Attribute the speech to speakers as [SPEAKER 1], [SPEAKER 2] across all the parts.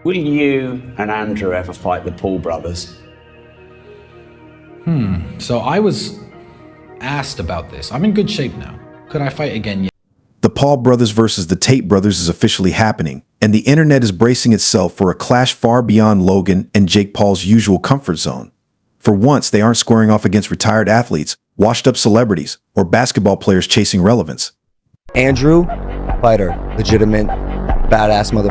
[SPEAKER 1] Will you and Andrew ever fight the Paul brothers?
[SPEAKER 2] So I was asked about this. I'm in good shape now. Could I fight again?
[SPEAKER 3] The Paul brothers versus the Tate brothers is officially happening, and the internet is bracing itself for a clash far beyond Logan and Jake Paul's usual comfort zone. For once, they aren't squaring off against retired athletes, washed-up celebrities, or basketball players chasing relevance.
[SPEAKER 4] Andrew, fighter, legitimate, badass mother,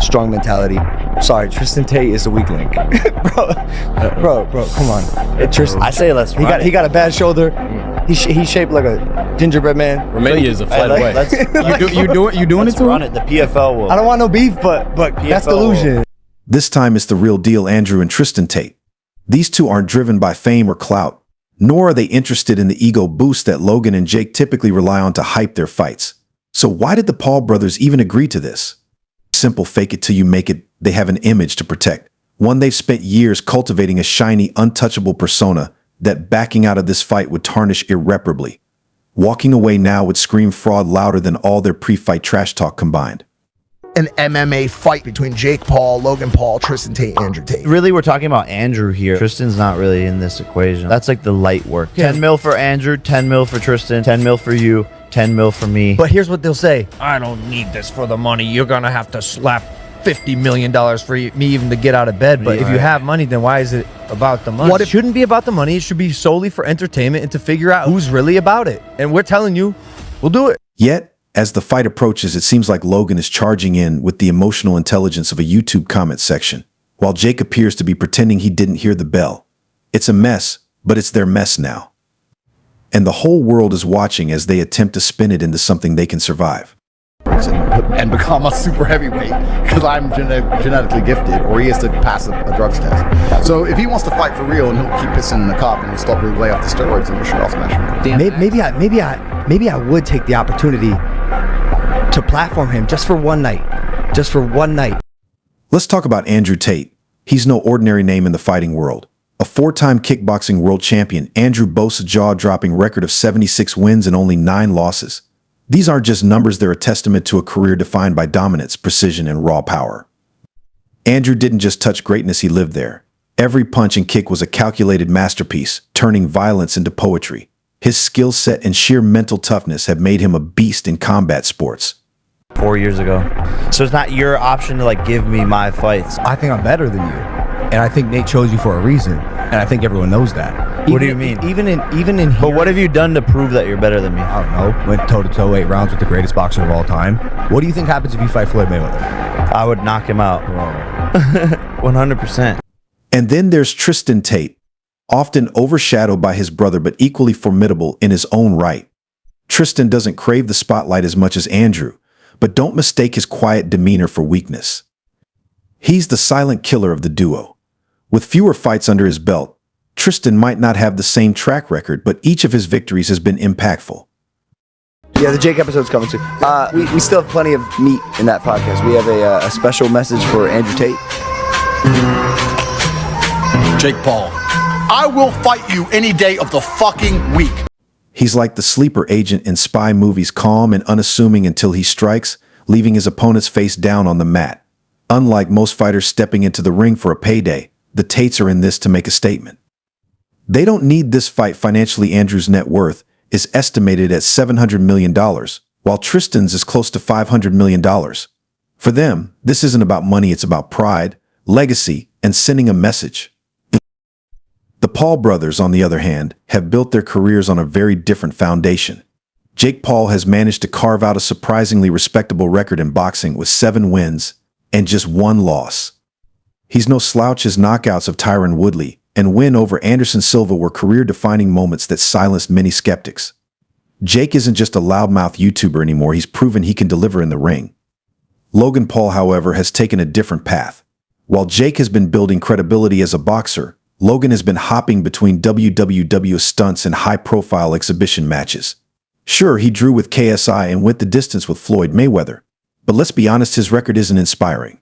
[SPEAKER 4] strong mentality. Sorry, Tristan Tate is a weak link. bro, come on. Tristan,
[SPEAKER 5] I say let's run
[SPEAKER 4] he got a bad shoulder. He's shaped like a gingerbread man.
[SPEAKER 6] Romania is a flight away. You doing
[SPEAKER 5] let's
[SPEAKER 6] it to
[SPEAKER 5] run
[SPEAKER 6] him?
[SPEAKER 5] it. The PFL will.
[SPEAKER 4] I don't want no beef, but that's delusion.
[SPEAKER 3] This time it's the real deal, Andrew and Tristan Tate. These two aren't driven by fame or clout, nor are they interested in the ego boost that Logan and Jake typically rely on to hype their fights. So why did the Paul brothers even agree to this? Simple, fake it till you make it. They have an image to protect, one they've spent years cultivating, a shiny, untouchable persona that backing out of this fight would tarnish irreparably. Walking away now would scream fraud louder than all their pre-fight trash talk combined.
[SPEAKER 7] An MMA fight between Jake Paul, Logan Paul, Tristan Tate, Andrew Tate.
[SPEAKER 5] Really, we're talking about Andrew here. Tristan's not really in this equation. That's like the light work. 10 mil for Andrew, 10 mil for Tristan, 10 mil for you, 10 mil for me.
[SPEAKER 4] But here's what they'll say.
[SPEAKER 8] I don't need this for the money. You're gonna have to slap $50 million for me even to get out of bed. But if you have money, then why is it about the money?
[SPEAKER 4] What
[SPEAKER 8] It shouldn't be about the money. It should be solely for entertainment and to figure out who's really about it. And we're telling you, we'll do it.
[SPEAKER 3] Yet, as the fight approaches, it seems like Logan is charging in with the emotional intelligence of a YouTube comment section, while Jake appears to be pretending he didn't hear the bell. It's a mess, but it's their mess now. And the whole world is watching as they attempt to spin it into something they can survive.
[SPEAKER 9] And become a super heavyweight because I'm genetically gifted, or he has to pass a drugs test. So if he wants to fight for real and he'll keep pissing in the cup and he'll stop really lay off the steroids, then sure I'll smash him.
[SPEAKER 4] Maybe I would take the opportunity to platform him just for one night. Just for one night.
[SPEAKER 3] Let's talk about Andrew Tate. He's no ordinary name in the fighting world. A four-time kickboxing world champion, Andrew boasts a jaw-dropping record of 76 wins and only 9 losses. These aren't just numbers, they're a testament to a career defined by dominance, precision, and raw power. Andrew didn't just touch greatness, he lived there. Every punch and kick was a calculated masterpiece, turning violence into poetry. His skill set and sheer mental toughness have made him a beast in combat sports.
[SPEAKER 5] 4 years ago. So it's not your option to like give me my fights.
[SPEAKER 4] I think I'm better than you. And I think Nate chose you for a reason. And I think everyone knows that.
[SPEAKER 5] What do you mean?
[SPEAKER 4] Even in
[SPEAKER 5] But what have you done to prove that you're better than me?
[SPEAKER 4] I don't know. Went toe-to-toe 8 rounds with the greatest boxer of all time. What do you think happens if you fight Floyd Mayweather?
[SPEAKER 5] I would knock him out. 100%.
[SPEAKER 3] And then there's Tristan Tate, often overshadowed by his brother but equally formidable in his own right. Tristan doesn't crave the spotlight as much as Andrew, but don't mistake his quiet demeanor for weakness. He's the silent killer of the duo. With fewer fights under his belt, Tristan might not have the same track record, but each of his victories has been impactful.
[SPEAKER 4] Yeah, the Jake episode's coming soon. We still have plenty of meat in that podcast. We have a special message for Andrew Tate.
[SPEAKER 9] Jake Paul, I will fight you any day of the fucking week.
[SPEAKER 3] He's like the sleeper agent in spy movies, calm and unassuming until he strikes, leaving his opponent's face down on the mat. Unlike most fighters stepping into the ring for a payday, the Tates are in this to make a statement. They don't need this fight financially. Andrew's net worth is estimated at $700 million, while Tristan's is close to $500 million. For them, this isn't about money, it's about pride, legacy, and sending a message. The Paul brothers, on the other hand, have built their careers on a very different foundation. Jake Paul has managed to carve out a surprisingly respectable record in boxing with 7 wins and just 1 loss. He's no slouch. His knockouts of Tyron Woodley and win over Anderson Silva were career-defining moments that silenced many skeptics. Jake isn't just a loudmouth YouTuber anymore, he's proven he can deliver in the ring. Logan Paul, however, has taken a different path. While Jake has been building credibility as a boxer, Logan has been hopping between WWW stunts and high-profile exhibition matches. Sure, he drew with KSI and went the distance with Floyd Mayweather, but let's be honest, his record isn't inspiring.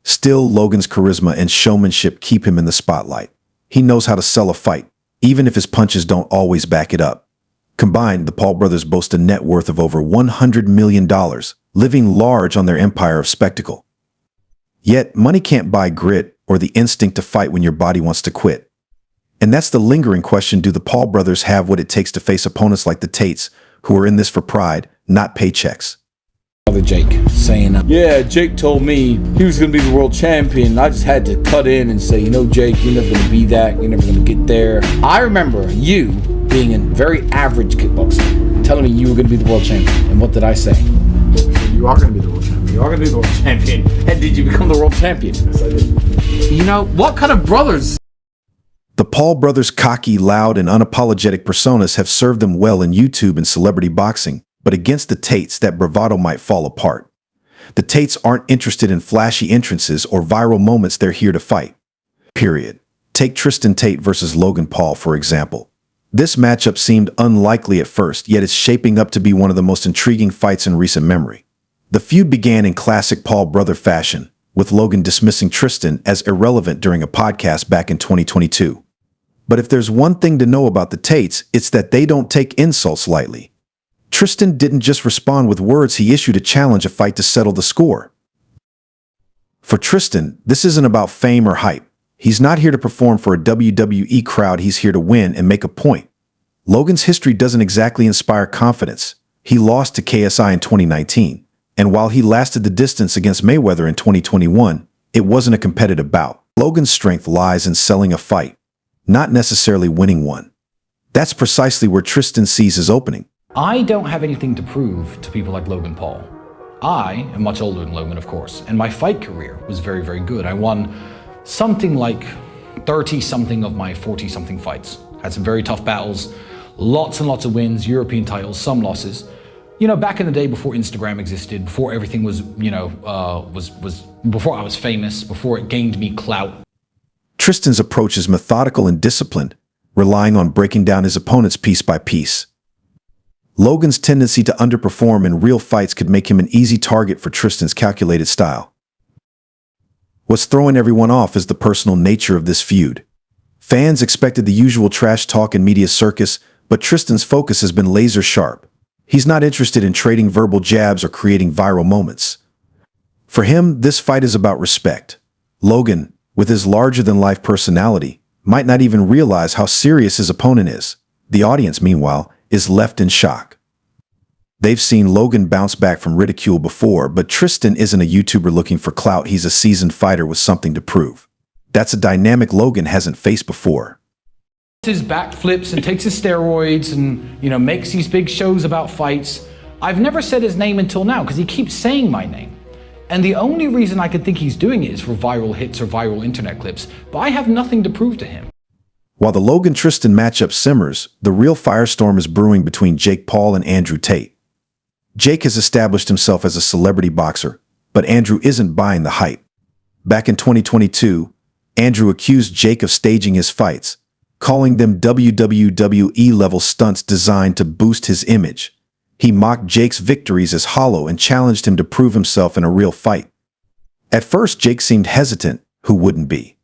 [SPEAKER 3] Still, Logan's charisma and showmanship keep him in the spotlight. He knows how to sell a fight, even if his punches don't always back it up. Combined, the Paul brothers boast a net worth of over $100 million, living large on their empire of spectacle. Yet, money can't buy grit or the instinct to fight when your body wants to quit. And that's the lingering question: do the Paul brothers have what it takes to face opponents like the Tates, who are in this for pride, not paychecks?
[SPEAKER 6] Jake saying, yeah, Jake told me he was going to be the world champion. I just had to cut in and say, you know, Jake, you're never going to be that. You're never going to get there. I remember you being a very average kickboxer, telling me you were going to be the world champion. And what did I say? You are going to be the world champion. You are going to be the world champion. And did you become the world champion? Yes, I did. You know, what kind of brothers?
[SPEAKER 3] The Paul brothers' cocky, loud, and unapologetic personas have served them well in YouTube and celebrity boxing. But against the Tates, that bravado might fall apart. The Tates aren't interested in flashy entrances or viral moments. They're here to fight. Period. Take Tristan Tate versus Logan Paul, for example. This matchup seemed unlikely at first, yet it's shaping up to be one of the most intriguing fights in recent memory. The feud began in classic Paul brother fashion, with Logan dismissing Tristan as irrelevant during a podcast back in 2022. But if there's one thing to know about the Tates, it's that they don't take insults lightly. Tristan didn't just respond with words, he issued a challenge, a fight to settle the score. For Tristan, this isn't about fame or hype. He's not here to perform for a WWE crowd, he's here to win and make a point. Logan's history doesn't exactly inspire confidence. He lost to KSI in 2019, and while he lasted the distance against Mayweather in 2021, it wasn't a competitive bout. Logan's strength lies in selling a fight, not necessarily winning one. That's precisely where Tristan sees his opening.
[SPEAKER 2] I don't have anything to prove to people like Logan Paul. I am much older than Logan, of course, and my fight career was very, very good. I won something like 30-something of my 40-something fights. Had some very tough battles, lots and lots of wins, European titles, some losses. You know, back in the day before Instagram existed, before everything was, before I was famous, before it gained me clout.
[SPEAKER 3] Tristan's approach is methodical and disciplined, relying on breaking down his opponents piece by piece. Logan's tendency to underperform in real fights could make him an easy target for Tristan's calculated style. What's throwing everyone off is the personal nature of this feud. Fans expected the usual trash talk and media circus, but Tristan's focus has been laser sharp. He's not interested in trading verbal jabs or creating viral moments. For him, this fight is about respect. Logan, with his larger-than-life personality, might not even realize how serious his opponent is. The audience, meanwhile, is left in shock. They've seen Logan bounce back from ridicule before, but Tristan isn't a YouTuber looking for clout, he's a seasoned fighter with something to prove. That's a dynamic Logan hasn't faced before.
[SPEAKER 2] His backflips and takes his steroids and, makes these big shows about fights. I've never said his name until now because he keeps saying my name. And the only reason I could think he's doing it is for viral hits or viral internet clips, but I have nothing to prove to him.
[SPEAKER 3] While the Logan-Tristan matchup simmers, the real firestorm is brewing between Jake Paul and Andrew Tate. Jake has established himself as a celebrity boxer, but Andrew isn't buying the hype. Back in 2022, Andrew accused Jake of staging his fights, calling them WWE-level stunts designed to boost his image. He mocked Jake's victories as hollow and challenged him to prove himself in a real fight. At first, Jake seemed hesitant. Who wouldn't be?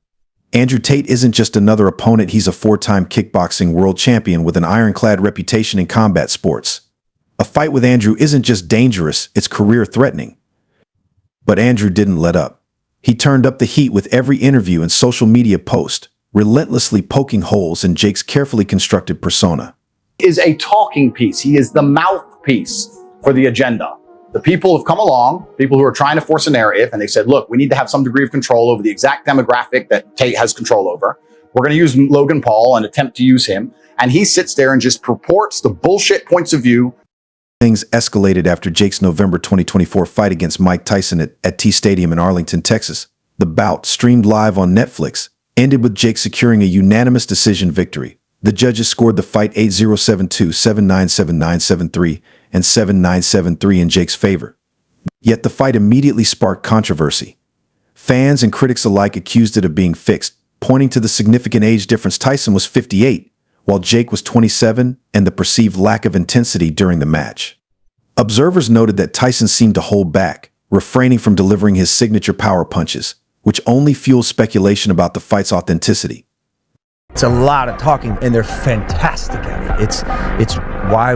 [SPEAKER 3] Andrew Tate isn't just another opponent, he's a four-time kickboxing world champion with an ironclad reputation in combat sports. A fight with Andrew isn't just dangerous, it's career-threatening. But Andrew didn't let up. He turned up the heat with every interview and social media post, relentlessly poking holes in Jake's carefully constructed persona.
[SPEAKER 9] Is a talking piece. He is the mouthpiece for the agenda. The people have come along, people who are trying to force a narrative, and they said, look, we need to have some degree of control over the exact demographic that Tate has control over. We're going to use Logan Paul and attempt to use him. And he sits there and just purports the bullshit points of view.
[SPEAKER 3] Things escalated after Jake's November 2024 fight against Mike Tyson at T Stadium in Arlington, Texas. The bout, streamed live on Netflix, ended with Jake securing a unanimous decision victory. The judges scored the fight 8-0, 7-2, 7-9, 7-9, 7-3, and 7-9, 7-3 in Jake's favor. Yet the fight immediately sparked controversy. Fans and critics alike accused it of being fixed, pointing to the significant age difference. Tyson was 58, while Jake was 27, and the perceived lack of intensity during the match. Observers noted that Tyson seemed to hold back, refraining from delivering his signature power punches, which only fueled speculation about the fight's authenticity.
[SPEAKER 8] It's a lot of talking, and they're fantastic at it. It's why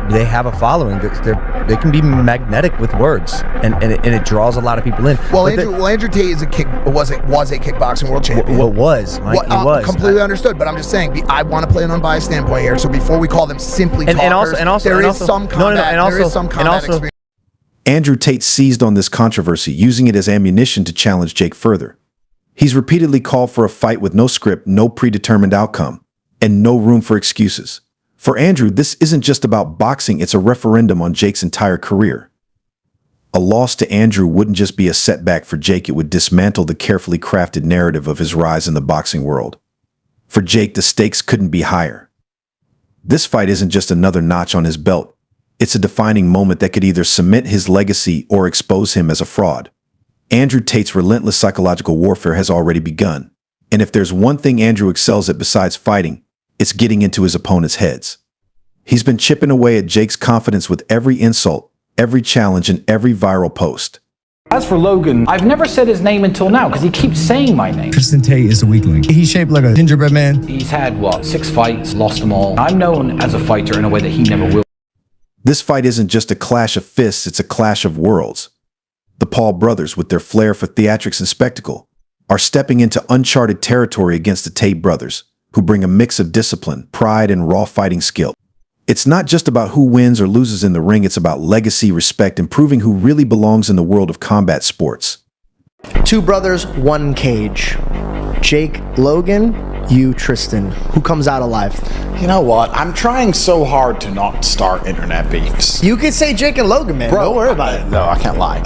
[SPEAKER 8] they have a following. They can be magnetic with words, and it draws a lot of people in.
[SPEAKER 7] Well, Andrew Tate is was a kickboxing world champion.
[SPEAKER 8] What was, Mike? He was
[SPEAKER 7] completely understood. But I'm just saying, I want to play an unbiased standpoint here. So before we call them simply talkers, there is some combat experience.
[SPEAKER 3] Andrew Tate seized on this controversy, using it as ammunition to challenge Jake further. He's repeatedly called for a fight with no script, no predetermined outcome, and no room for excuses. For Andrew, this isn't just about boxing, it's a referendum on Jake's entire career. A loss to Andrew wouldn't just be a setback for Jake, it would dismantle the carefully crafted narrative of his rise in the boxing world. For Jake, the stakes couldn't be higher. This fight isn't just another notch on his belt. It's a defining moment that could either cement his legacy or expose him as a fraud. Andrew Tate's relentless psychological warfare has already begun. And if there's one thing Andrew excels at besides fighting, it's getting into his opponent's heads. He's been chipping away at Jake's confidence with every insult, every challenge, and every viral post.
[SPEAKER 2] As for Logan, I've never said his name until now because he keeps saying my name.
[SPEAKER 4] Tristan Tate is the weak link. He's shaped like a gingerbread man.
[SPEAKER 2] He's had, 6 fights, lost them all. I'm known as a fighter in a way that he never will.
[SPEAKER 3] This fight isn't just a clash of fists, it's a clash of worlds. The Paul brothers, with their flair for theatrics and spectacle, are stepping into uncharted territory against the Tate brothers, who bring a mix of discipline, pride, and raw fighting skill. It's not just about who wins or loses in the ring, it's about legacy, respect, and proving who really belongs in the world of combat sports.
[SPEAKER 10] 2 brothers, 1 cage. Jake, Logan, you, Tristan. Who comes out alive?
[SPEAKER 11] You know what? I'm trying so hard to not start internet beefs.
[SPEAKER 10] You could say Jake and Logan, man.
[SPEAKER 11] Bro,
[SPEAKER 10] don't worry about it.
[SPEAKER 11] No, I can't lie.